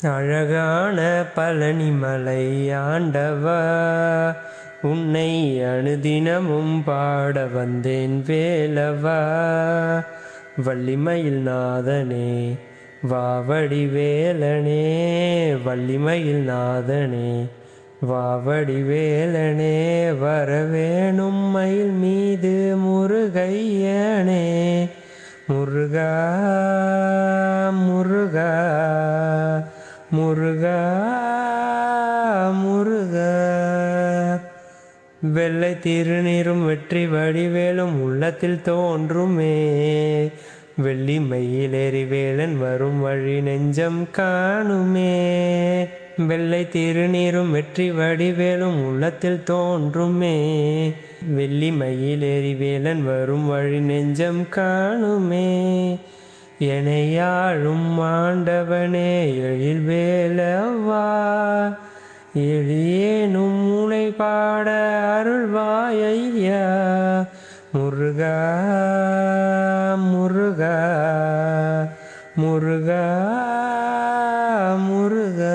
அழகான பழனிமலை ஆண்டவா, உன்னை அனுதினமும் பாட வந்தேன் வேலவா. வள்ளிமயில் நாதனே வாவடி வேலனே, வள்ளிமயில் நாதனே வாவடி வேலனே, வரவேணும் மயில் மீது முருகையனே. முருகா முருகா முருகா முருகா. வெள்ளை திருநீரும் வெற்றி வடிவேலும் உள்ளத்தில் தோன்றுமே, வெள்ளி மயிலேறி வேலன் வரும் வழி நெஞ்சம் காணுமே. வெள்ளை திருநீரும் வெற்றி வடிவேலும் உள்ளத்தில் தோன்றுமே, வெள்ளி மயிலேறி வேலன் வரும் வழி நெஞ்சம் காணுமே. எனையாழும் ஆண்டவனே எழில் வேலவா, எளியேனும் முனை பாட அருள்வாயா. முருகா முருகா முருகா முருகா.